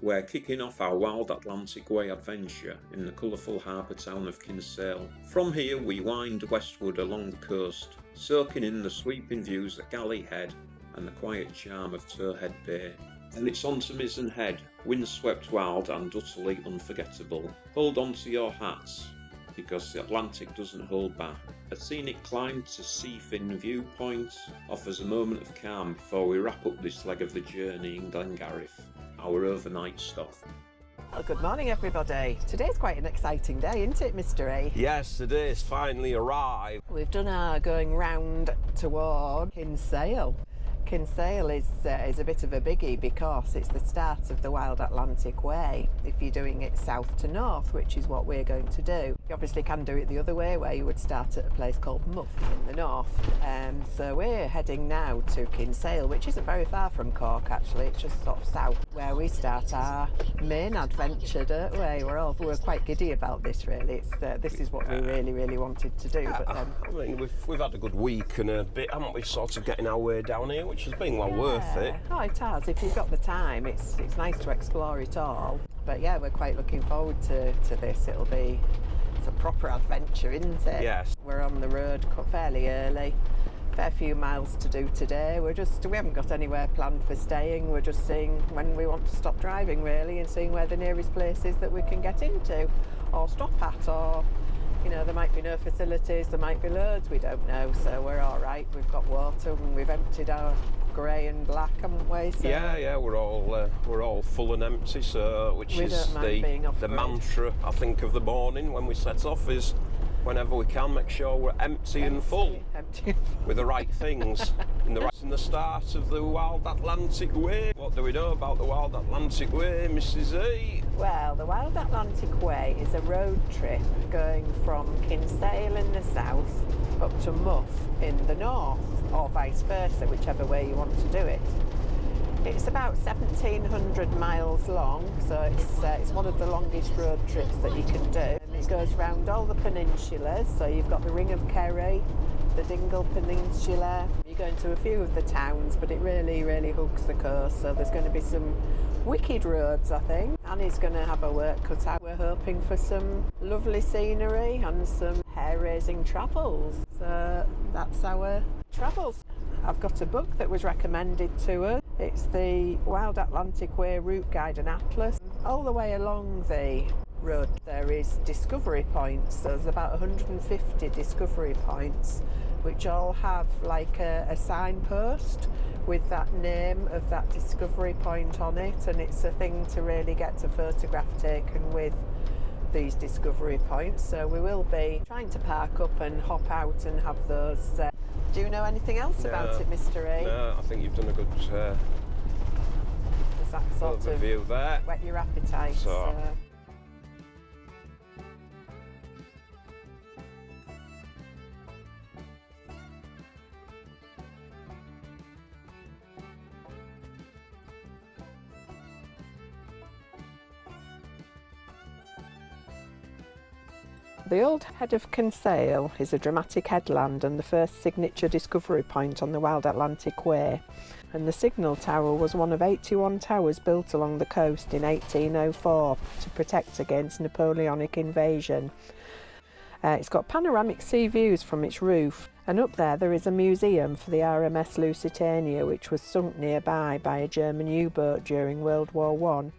We're kicking off our Wild Atlantic Way adventure in the colourful harbour town of Kinsale. From here we wind westward along the coast, soaking in the sweeping views at Galley Head and the quiet charm of Towhead Bay. Then it's on to Mizzen Head, windswept, wild and utterly unforgettable. Hold on to your hats, because the Atlantic doesn't hold back. A scenic climb to Seefin Viewpoint offers a moment of calm before we wrap up this leg of the journey in Glengarriff, our overnight stop. Well, good morning everybody. Today's quite an exciting day, isn't it, Mr. A? Yes, today's finally arrived. We've done our going round toward Kinsale. Kinsale is a bit of a biggie because it's the start of the Wild Atlantic Way if you're doing it south to north, which is what we're going to do. You obviously can do it the other way, where you would start at a place called Muff in the north. So we're heading now to Kinsale, which isn't very far from Cork actually, it's just sort of south, where we start our main adventure, don't we? We're quite giddy about this really. This is what we really wanted to do. But I mean, we've had a good week and a bit, haven't we, sort of getting our way down here, which has been well worth it. Oh, it has. If you've got the time, it's nice to explore it all. But yeah, we're quite looking forward to this. It's a proper adventure, isn't it? Yes. We're on the road fairly early. Fair few miles to do today. We haven't got anywhere planned for staying. We're just seeing when we want to stop driving really, and seeing where the nearest place is that we can get into or stop at, or there might be no facilities, there might be loads, we don't know, so we're all right. We've got water and we've emptied our grey and black, haven't we? So yeah, we're all full and empty, so which is the mantra, I think, of the morning when we set off is whenever we can make sure we're empty and full with the right things in the start of the Wild Atlantic Way. What do we know about the Wild Atlantic Way, Mrs. E? Well, the Wild Atlantic Way is a road trip going from Kinsale in the south up to Muff in the north, or vice versa, whichever way you want to do it. It's about 1,700 miles long, so it's one of the longest road trips that you can do. And it goes round all the peninsulas, so you've got the Ring of Kerry, the Dingle Peninsula. You go into a few of the towns, but it really hooks the coast, so there's going to be some wicked roads, I think. Annie's going to have her work cut out. We're hoping for some lovely scenery and some hair-raising travels. So that's our travels. I've got a book that was recommended to us. It's the Wild Atlantic Way Route Guide and Atlas. All the way along the road there is discovery points. There's about 150 discovery points which all have like a signpost with that name of that discovery point on it, and it's a thing to really get a photograph taken with these discovery points. So we will be trying to park up and hop out and have those. Do you know anything else about it, Mr. A? No, I think you've done a good Does that sort overview of there. whet your appetite? The old Head of Kinsale is a dramatic headland and the first signature discovery point on the Wild Atlantic Way. And the signal tower was one of 81 towers built along the coast in 1804 to protect against Napoleonic invasion. It's got panoramic sea views from its roof, and up there is a museum for the RMS Lusitania, which was sunk nearby by a German U-boat during World War I.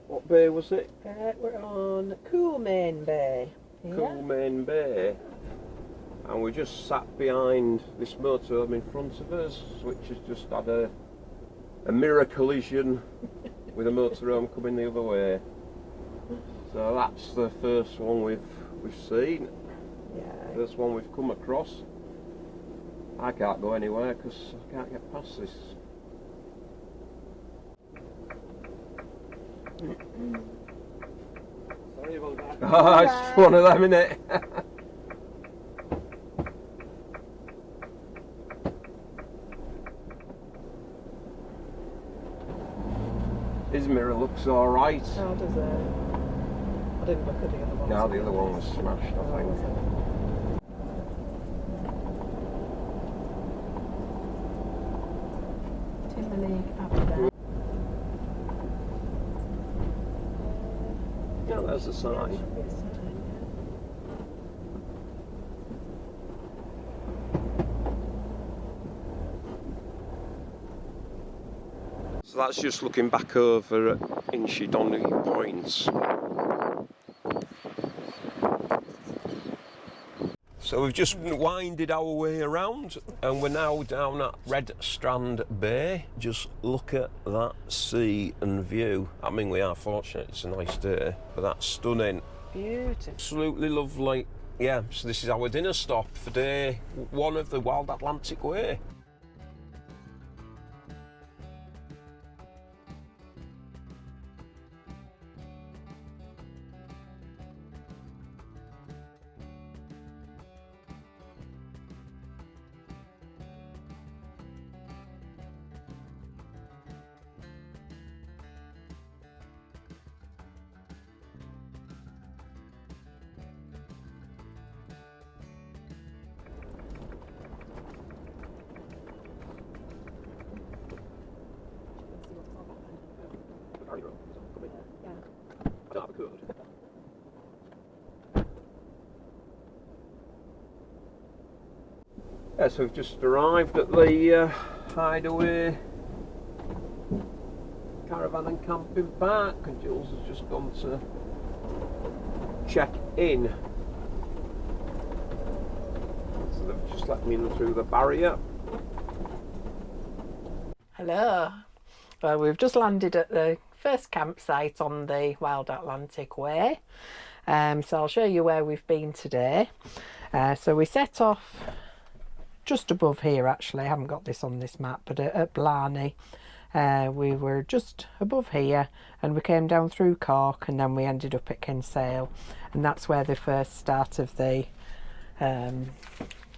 What bay was it? We're on Coolmain Bay. Coolmain Bay. And we just sat behind this motorhome in front of us, which has just had a mirror collision with a motorhome coming the other way. So that's the first one we've seen. Yeah. First one we've come across. I can't go anywhere because I can't get past this. Sorry about that. Oh, it's one of them, innit? His mirror looks alright. How does it? I didn't look at the other one. No, the other one was smashed, I think. Timoleague up there. Yeah, there's the sign. So that's just looking back over at Inchydoney points. So we've just winded our way around and we're now down at Red Strand Bay. Just look at that sea and view. I mean, we are fortunate, it's a nice day, but that's stunning. Beautiful. Absolutely lovely. Yeah, so this is our dinner stop for day one of the Wild Atlantic Way. Yeah, so we've just arrived at the Hideaway Caravan and Camping Park, and Jules has just gone to check in. So they've just let me in through the barrier. Hello. Well, we've just landed at the first campsite on the Wild Atlantic Way. So I'll show you where we've been today. So we set off just above here, actually. I haven't got this on this map, but at Blarney. We were just above here and we came down through Cork and then we ended up at Kinsale, and that's where the first start of the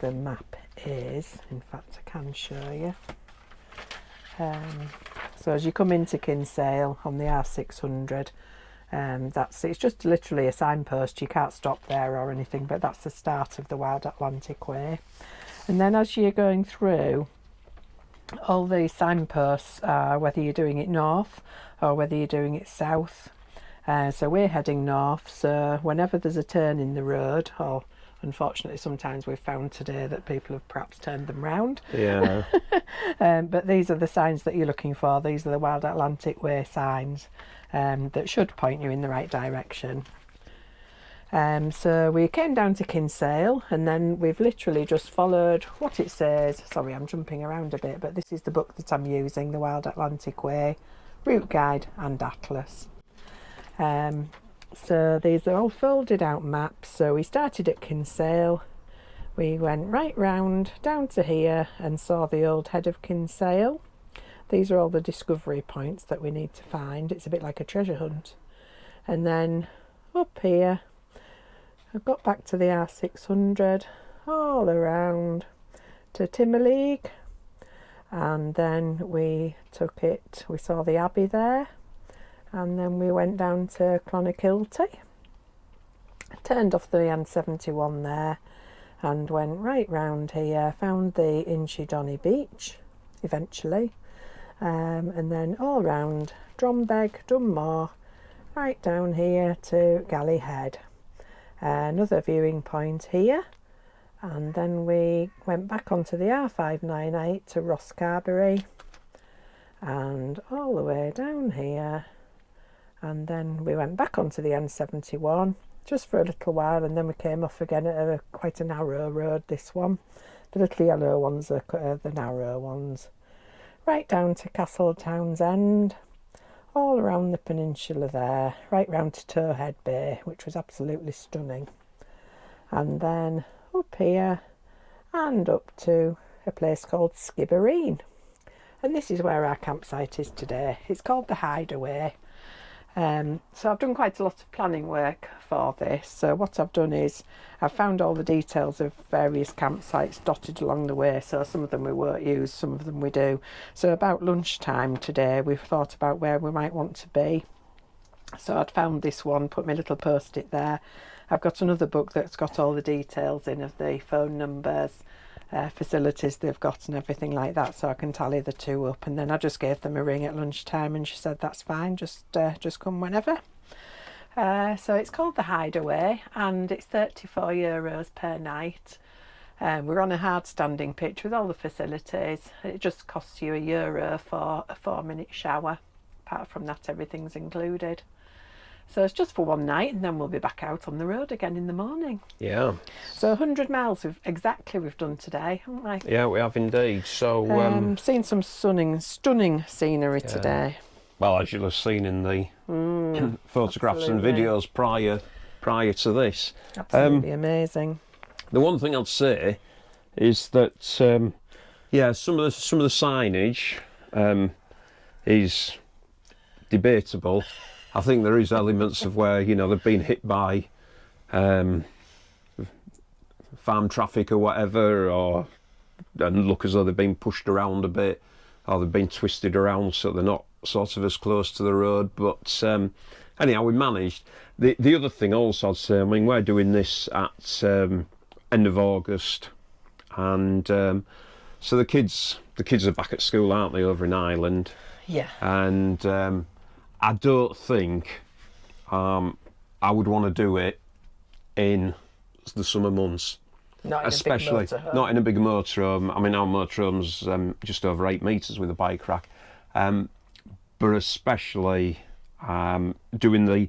map is. In fact, I can show you. So as you come into Kinsale on the R600, it's just literally a signpost. You can't stop there or anything, but that's the start of the Wild Atlantic Way. And then as you're going through, all the signposts are whether you're doing it north or whether you're doing it south. So we're heading north, so whenever there's a turn in the road, or unfortunately sometimes we've found today that people have perhaps turned them round. Yeah. But these are the signs that you're looking for. These are the Wild Atlantic Way signs that should point you in the right direction. So we came down to Kinsale and then we've literally just followed what it says. Sorry, I'm jumping around a bit, but this is the book that I'm using, the Wild Atlantic Way, Route Guide and Atlas. So these are all folded out maps. So we started at Kinsale, we went right round down to here and saw the old head of Kinsale. These are all the discovery points that we need to find. It's a bit like a treasure hunt. And then up here, I got back to the R600, all around to Timoleague, and then we saw the Abbey there, and then we went down to Clonakilty, turned off the N71 there, and went right round here, found the Inchydoney beach, eventually, and then all round Drombeg, Dunmore, right down here to Galley Head. Another viewing point here, and then we went back onto the R598 to Rosscarbery and all the way down here, and then we went back onto the N71 just for a little while, and then we came off again at quite a narrow road, this one. The little yellow ones are the narrow ones. Right down to Castle Townsend, all around the peninsula there, right round to Towhead Bay, which was absolutely stunning. And then up here and up to a place called Skibbereen. And this is where our campsite is today. It's called the Hideaway. So I've done quite a lot of planning work for this. So what I've done is I've found all the details of various campsites dotted along the way. So some of them we won't use, some of them we do. So about lunchtime today, we've thought about where we might want to be. So I'd found this one, put my little post-it there. I've got another book that's got all the details in of the phone numbers, facilities they've got and everything like that, so I can tally the two up. And then I just gave them a ring at lunchtime and she said that's fine, just come whenever. So it's called the Hideaway and it's €34 per night. We're on a hard standing pitch with all the facilities. It just costs you €1 for a 4-minute shower. Apart from that, everything's included. So it's just for one night and then we'll be back out on the road again in the morning. Yeah. So 100 miles we've done today, haven't we? Yeah, we have indeed. So seen some stunning scenery today. Well, as you'll have seen in the photographs absolutely. and videos prior to this. Absolutely amazing. The one thing I'd say is that some of the signage is debatable. I think there is elements of where, you know, they've been hit by farm traffic or whatever, and look as though they've been pushed around a bit, or they've been twisted around so they're not sort of as close to the road. But anyhow, we managed. The other thing also I'd say, I mean, we're doing this at end of August, and so the kids are back at school, aren't they, over in Ireland? Yeah. And I don't think I would want to do it in the summer months. Especially not in a big motorhome. I mean, our motorhome's just over 8 metres with a bike rack. But especially doing the,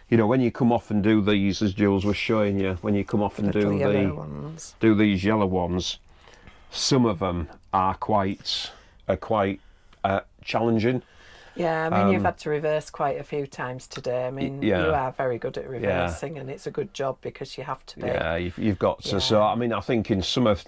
you know, when you come off and do these, as Jules was showing you, when you come off and do these yellow ones, some of them are quite challenging. Yeah, I mean, you've had to reverse quite a few times today. I mean, you are very good at reversing, and it's a good job because you have to be. Yeah, you've got to. Yeah. So, I mean, I think in some of...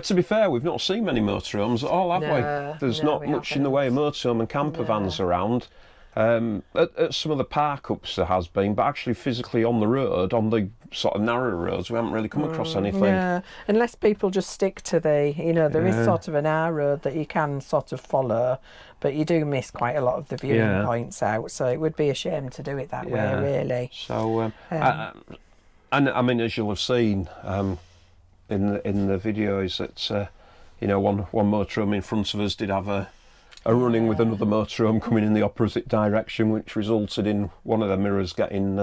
to be fair, we've not seen many motorhomes at all, have we? There's not much in the way of motorhome and camper vans around. At some of the park-ups there has been, but actually physically on the road, on the sort of narrow roads, we haven't really come across anything. Yeah, unless people just stick to the, you know, there is sort of an R road that you can sort of follow, but you do miss quite a lot of the viewing points out, so it would be a shame to do it that way, really. So, and I mean, as you'll have seen in the videos, that you know, one motorhome in front of us did have a running with another motorhome coming in the opposite direction, which resulted in one of the mirrors getting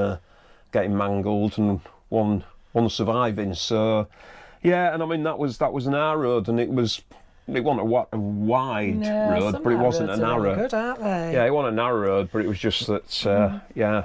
mangled and one surviving. So, yeah, and I mean that was an R road, and it wasn't a wide road, but it wasn't a narrow. Really good, aren't they? Yeah, it wasn't a narrow road, but it was just that. Yeah,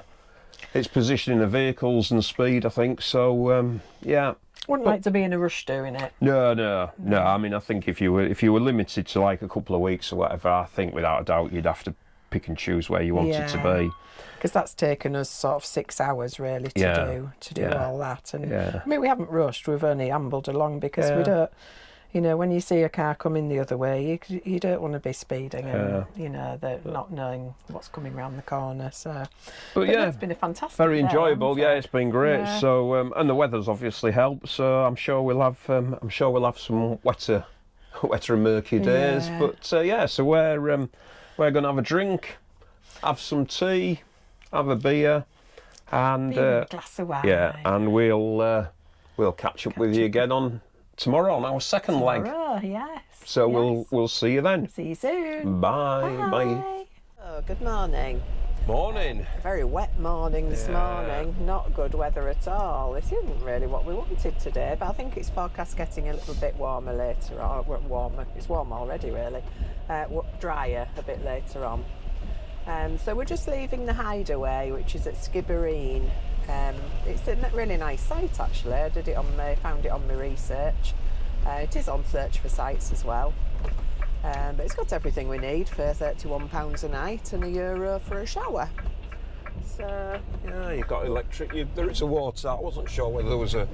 it's positioning of vehicles and speed, I think. So, yeah. Wouldn't like to be in a rush doing it. No. I mean, I think if you were limited to like a couple of weeks or whatever, I think without a doubt you'd have to pick and choose where you wanted to be. Because that's taken us sort of 6 hours really to do all that. And I mean, we haven't rushed. We've only ambled along because we don't. You know, when you see a car coming the other way, you don't want to be speeding and, you know, not knowing what's coming round the corner. So, but yeah, it's been a fantastic very enjoyable. day, it's been great. Yeah. So, and the weather's obviously helped. So I'm sure we'll have some wetter and murky days. Yeah. But so we're going to have a drink, have some tea, have a beer, and a glass of wine. Yeah, and we'll catch up with you again on tomorrow on our second leg. Yes. So we'll see you then. See you soon. Bye. Oh, good morning. Morning. A very wet morning this morning. Not good weather at all. This isn't really what we wanted today, but I think it's forecast getting a little bit warmer later on. Warmer. It's warm already, really. Drier a bit later on. So we're just leaving the Hideaway, which is at Skibbereen. It's a really nice site actually. I found it on my research. It is on search for sites as well. But it's got everything we need for £31 a night and €1 for a shower. So yeah, you've got electric. There is a water. I wasn't sure whether there was a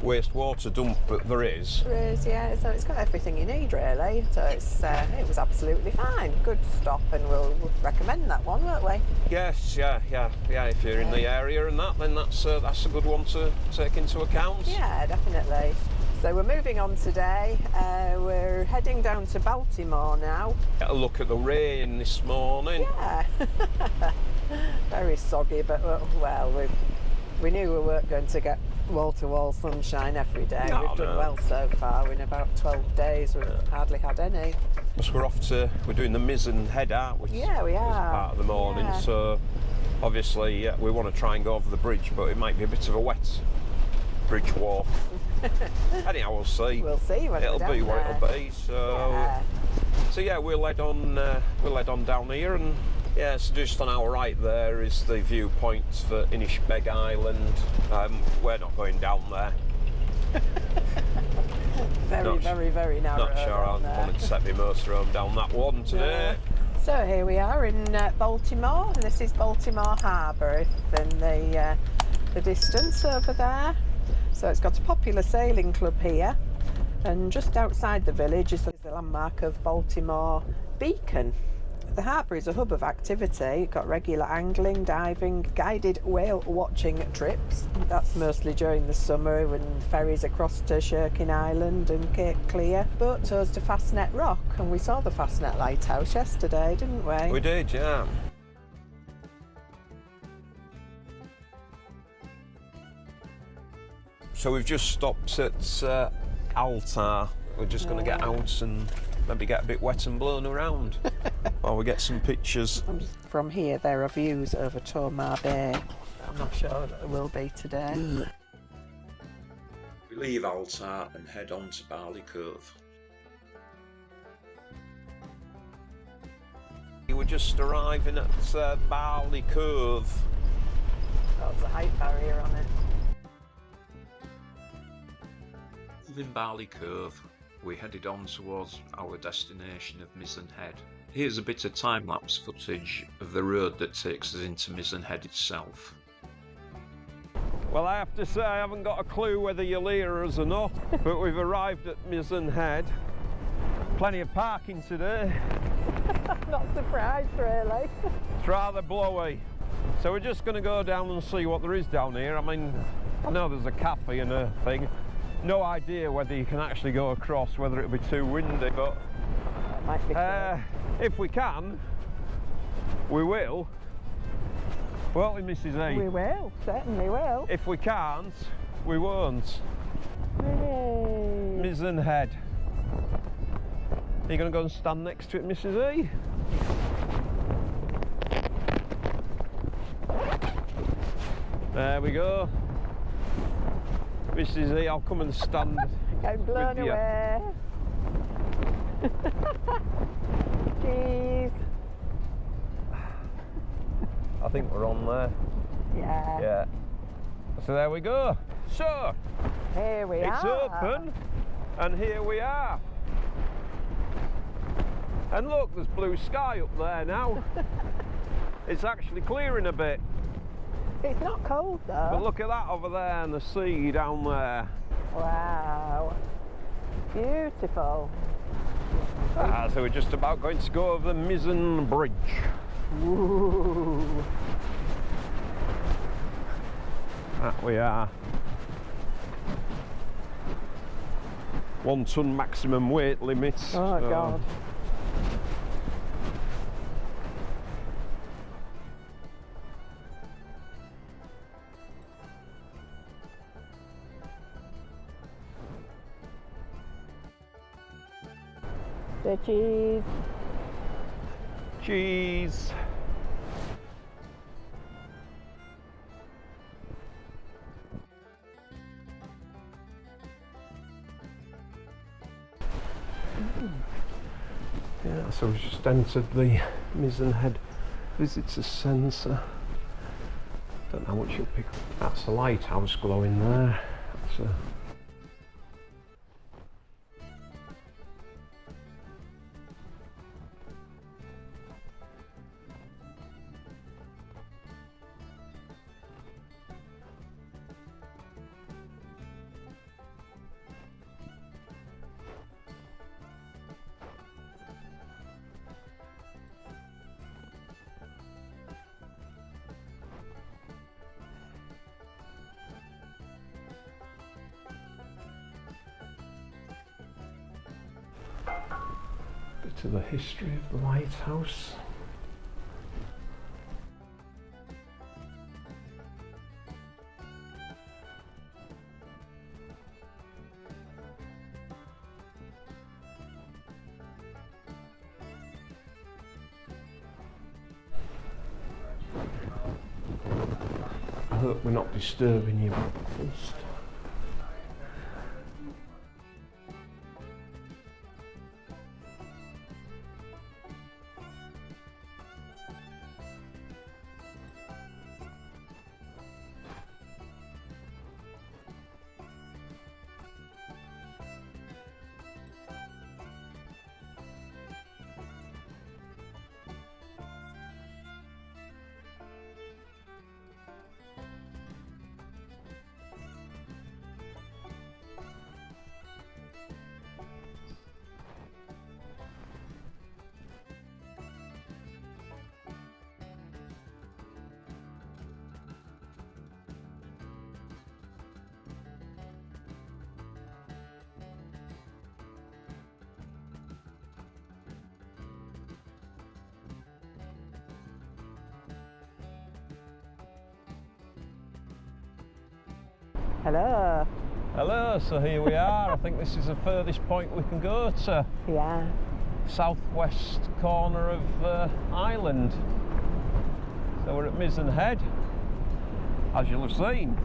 wastewater dump, but there is. There is, yeah. So it's got everything you need really. So it was absolutely fine. Good stop, and we'll recommend that one, won't we? Yes, yeah. If you're in the area and that, then that's a good one to take into account. Yeah, definitely. So we're moving on today. We're heading down to Baltimore now. Get a look at the rain this morning. Yeah. Very soggy, but well, we knew we weren't going to get wall-to-wall sunshine every day. No, We've done well so far. In about 12 days, we've hardly had any. Because we're doing the Mizzen Head, aren't we? Yeah, we are. As part of the morning, yeah. So obviously we want to try and go over the bridge, but it might be a bit of a wet bridge walk. Anyhow, we'll see. We'll see when it'll be what it'll be. So yeah, we'll head on down here, and yeah, so just on our right there is the viewpoints for Inchydoney Island. We're not going down there. Very narrow. Not sure I wanted to set my motorhome down that one today. Yeah. So here we are in Baltimore, and this is Baltimore Harbour in the distance over there. So it's got a popular sailing club here, and just outside the village is the landmark of Baltimore Beacon. The harbour is a hub of activity. It's got regular angling, diving, guided whale watching trips. That's mostly during the summer when ferries across to Skibbereen Island and Cape Clear. Boat tours to Fastnet Rock, and we saw the Fastnet Lighthouse yesterday, didn't we? We did, yeah. So we've just stopped at Altar. We're just going to get out and maybe get a bit wet and blown around while we get some pictures. From here there are views over Tomar Bay. I'm not sure that there will be today. We leave Altar and head on to Barley Cove. We're just arriving at Barley Cove. There's a height barrier on it. Leaving Barley Cove, we headed on towards our destination of Mizzen Head. Here's a bit of time-lapse footage of the road that takes us into Mizzen Head itself. Well, I have to say I haven't got a clue whether you'll hear us or not, but we've arrived at Mizzen Head. Plenty of parking today. Not surprised, really. It's rather blowy. So we're just going to go down and see what there is down here. I mean, I know there's a cafe and a thing. No idea whether you can actually go across, whether it'll be too windy, but it might be if we can, we will. Won't we, Mrs. E? We will, certainly will. If we can't, we won't. Yay. Mizzen Head. Are you going to go and stand next to it, Mrs. E? There we go. Mrs. E, I'll come and stand. Get blown with you. away. Cheese. I think we're on there. Yeah. Yeah. So there we go. So here we are. It's open, and here we are. And look, there's blue sky up there now. It's actually clearing a bit. It's not cold though. But look at that over there and the sea down there. Wow. Beautiful. So we're just about going to go over the Mizzen Bridge. Ooh. That we are. 1 ton maximum weight limit. Oh God. The cheese. Cheese. Yeah, so we've just entered the Mizzen Head Visitor Centre. Don't know what you'll pick up. That's a lighthouse glowing there. That's a bit of the history of the lighthouse. that we're not disturbing you breakfast. Hello. Hello, so here we are. I think this is the furthest point we can go to. Yeah. Southwest corner of Ireland. So we're at Mizzen Head, as you'll have seen.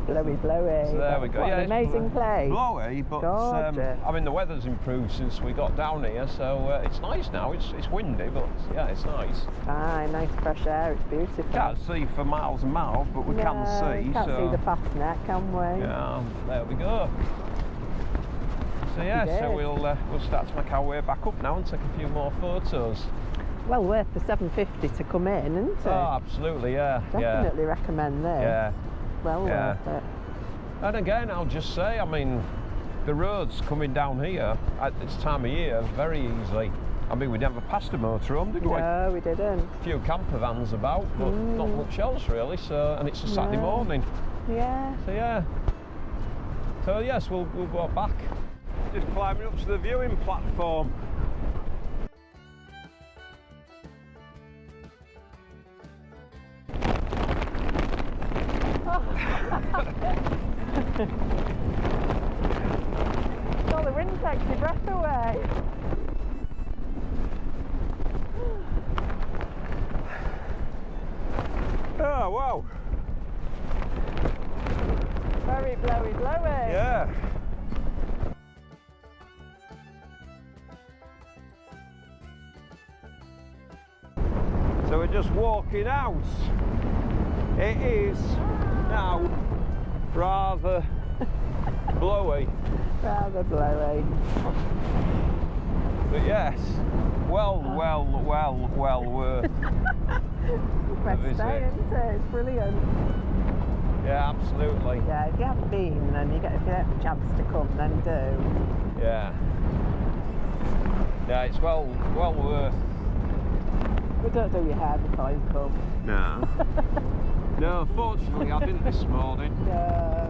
Blowy, blowy. So there we go. What yeah, an amazing place. Blowy, but I mean the weather's improved since we got down here, so it's nice now. It's windy, but yeah, it's nice. Ah, nice fresh air. It's beautiful. Can't see for miles and miles, but we can see. Can't see the fastnet, can we? Yeah, there we go. So yeah, so we'll start to make our way back up now and take a few more photos. Well worth the $7.50 to come in, isn't it? Oh, absolutely, yeah. Definitely recommend this. Yeah. Well worth it. And again, I'll just say, I mean, the roads coming down here at this time of year very easily. I mean, we never passed a motorhome, did we? No, we didn't. A few camper vans about, but not much else really. So, and it's a Saturday morning. Yeah. So yeah. So yes, we'll go back. Just climbing up to the viewing platform. Oh, the wind takes your breath away. Oh wow. Very blowy, blowy. Yeah. So we're just walking out. It is now rather blowy. Rather blowy. But yes, well worth the visit. Stay, isn't it? It's brilliant. Yeah, absolutely. Yeah, if you haven't been and if you get the chance to come, then do. Yeah. Yeah, it's well worth. But don't do your hair before you come. No. No, fortunately I didn't this morning. No.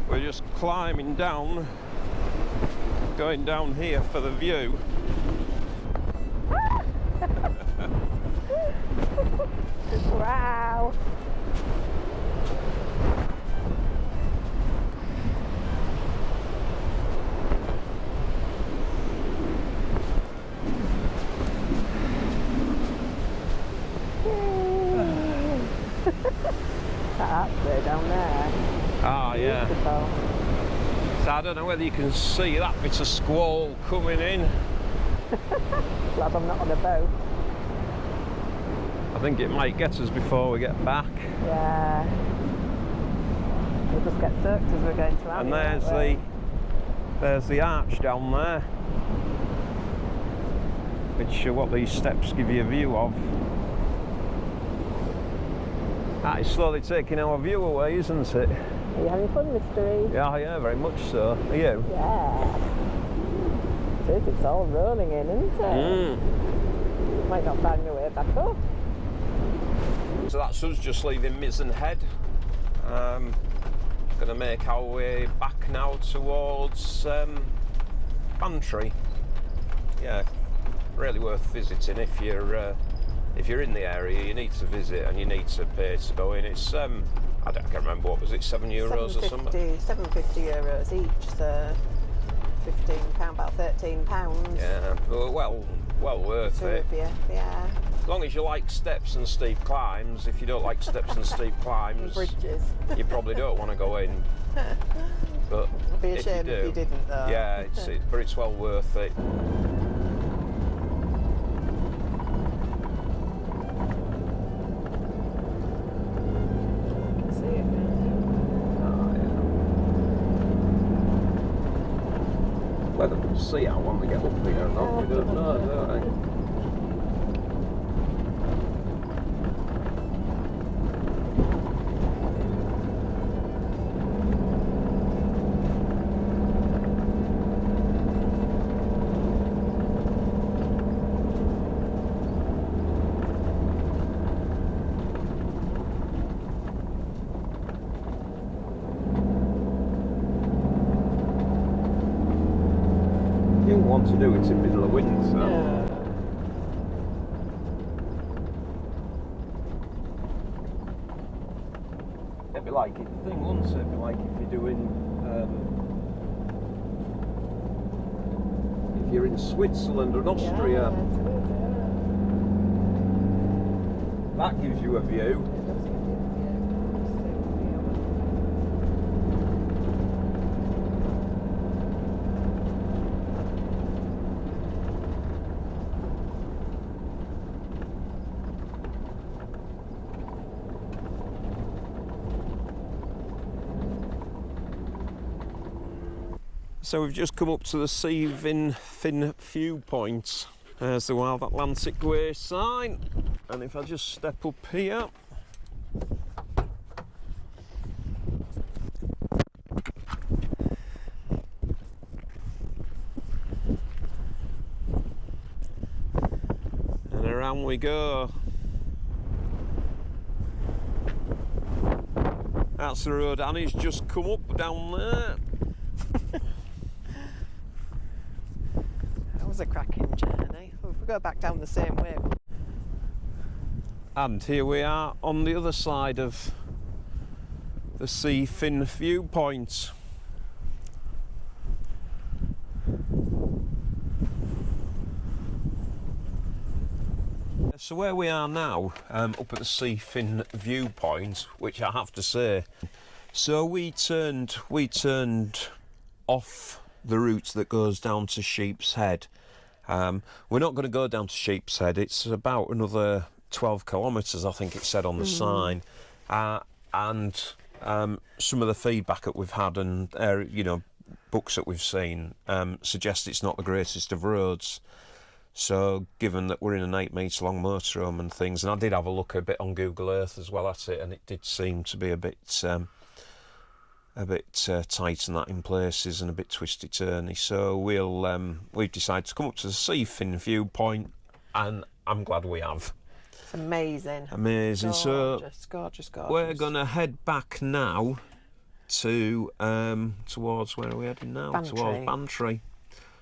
We're just climbing down, going down here for the view. Wow. That's there down there. Ah, yeah. Beautiful. So I don't know whether you can see that bit of squall coming in. Glad I'm not on a boat. I think it might get us before we get back. Yeah. We'll just get soaked as we're going to Abbey, And there's the arch down there, which what these steps give you a view of. That is slowly taking our view away, isn't it? Are you having fun, Mystery? Yeah, very much so. Are you? Yeah. It is, it's all rolling in, isn't it? Might not find your way back up. So that's us just leaving Mizzen Head. Going to make our way back now towards Bantry. Yeah, really worth visiting if you're in the area. You need to visit and you need to pay to go in. It's I can't remember, what was it, €7 or something? €7.50 each, so £15, about £13. Yeah, well worth Two it. of you, yeah. As long as you like steps and steep climbs. If you don't like steps and steep climbs, bridges, you probably don't want to go in. But I'd be ashamed if you didn't, though. Yeah, but it's well worth it. Whether we'll see how when we get up here or not, we don't know, do we? You want to do it in the middle of winter. Yeah. It'd be like it thing, wouldn't it? It'd be like if you're doing, if you're in Switzerland or Austria. That gives you a view. So we've just come up to the Seefin Viewpoint. There's the Wild Atlantic Way sign. And if I just step up here, and around we go. That's the road Annie's just come up down there. That was a cracking journey. We'll go back down the same way. And here we are on the other side of the Seefin Viewpoint. So where we are now, up at the Seefin Viewpoint, which I have to say, so we turned off the route that goes down to Sheep's Head. We're not going to go down to Sheep's Head. It's about another 12 kilometres, I think it said on the sign. And some of the feedback that we've had and books that we've seen suggest it's not the greatest of roads. So given that we're in an 8 metre long motorhome and things, and I did have a look a bit on Google Earth as well at it, and it did seem to be a bit tight and that in places and a bit twisty turny. So we've decided to come up to the Seefin Viewpoint, and I'm glad we have. It's amazing. Amazing. Gorgeous, gorgeous, gorgeous. We're going to head back now to towards, where are we heading now? Bantry. Towards Bantry.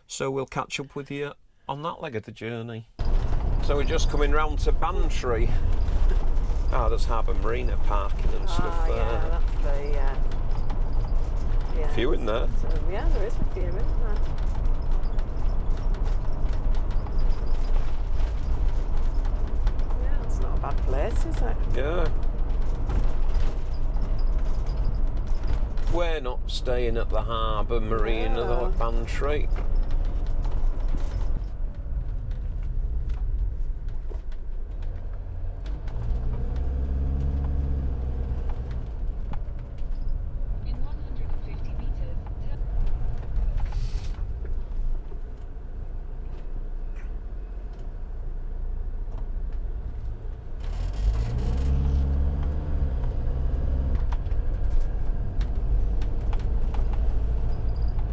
So we'll catch up with you on that leg of the journey. So we're just coming round to Bantry. There's Harbour Marina parking and stuff there. Yeah, that's the... A few in there. So, yeah, there is a few, isn't there? Yeah, it's not a bad place, is it? Yeah. We're not staying at the Harbour Marina though at Bantry.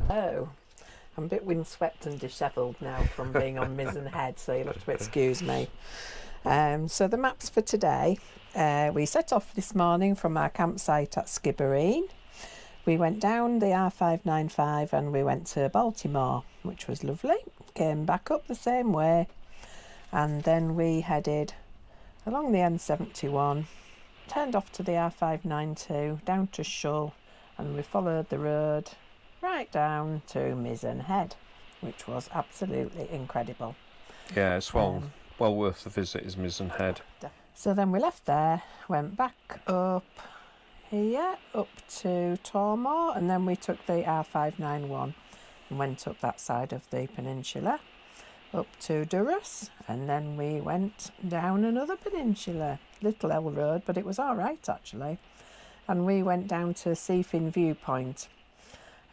Oh, I'm a bit windswept and dishevelled now from being on Mizzen Head, so you'll have to excuse me. So the maps for today, we set off this morning from our campsite at Skibbereen. We went down the R595 and we went to Baltimore, which was lovely. Came back up the same way, and then we headed along the N71, turned off to the R592, down to Shull, and we followed the road right down to Mizzen Head, which was absolutely incredible. Yeah, it's well well worth the visit is Mizzen Head. So then we left there, went back up here, up to Tormore, and then we took the R591 and went up that side of the peninsula, up to Durras, and then we went down another peninsula, Little L Road, but it was all right actually. And we went down to Seefin Viewpoint.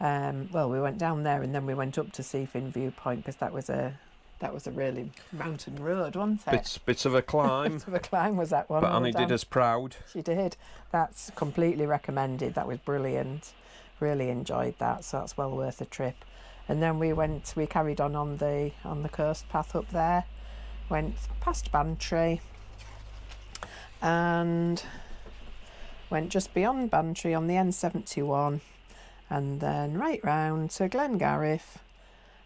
Well, we went down there and then we went up to Seefin Viewpoint because that was a really mountain road, wasn't it? Bits of a climb. Bits of a climb was that one. But Annie did us proud. She did. That's completely recommended. That was brilliant. Really enjoyed that. So that's well worth a trip. And then we carried on the coast path up there, went past Bantry, and went just beyond Bantry on the N71, and then right round to Glengarriff,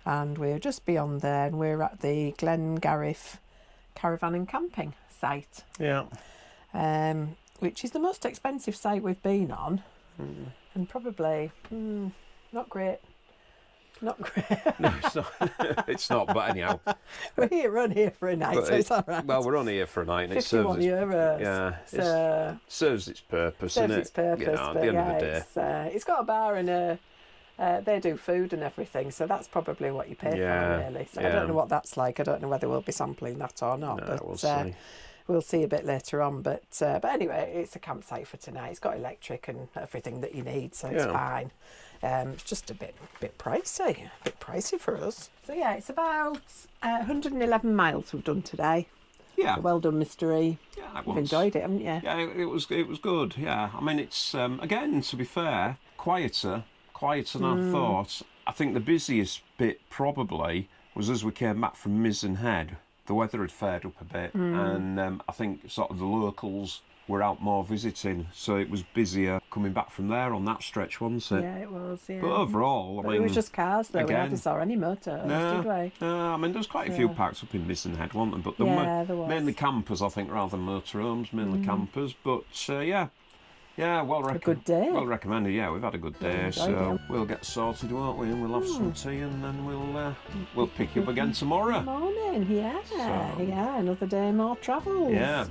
and we're just beyond there, and we're at the Glengarriff Caravan and Camping site. Yeah. Which is the most expensive site we've been on, and probably not great. Not great. No, it's not. It's not, but anyhow. We're on here for a night, so it's all right. Well, we're on here for a night, and it serves €51. Yeah, so serves its purpose, serves innit? its purpose, you know, at but the end of the day. it's got a bar and they do food and everything, so that's probably what you pay for, really. So I don't know what that's like. I don't know whether we'll be sampling that or not. No, but we'll see. We'll see a bit later on, but anyway, it's a campsite for tonight. It's got electric and everything that you need, so it's fine. It's just a bit pricey for us. So yeah, it's about 111 miles we've done today. Yeah. So well done, Mr. E. Yeah, You've enjoyed it, haven't you? Yeah, it was good. Yeah, I mean, it's again, to be fair, quieter than I thought. I think the busiest bit probably was as we came back from Mizzen Head. The weather had fared up a bit, and I think sort of the locals were out more visiting, so it was busier coming back from there on that stretch, wasn't it? Yeah, it was, yeah. But overall, I mean... it was just cars, though. Again, we hardly saw any motor, did we? No, I mean, there was quite a few parked up in Mizzen Head, weren't there? But there was. Mainly campers, I think, rather than motorhomes, mainly campers. But, yeah, well recommended. A good day. Well recommended, yeah, we've had a good day, so we'll get sorted, won't we? And we'll have some tea, and then we'll pick you up again tomorrow. Morning, yeah, another day more travels. Yeah.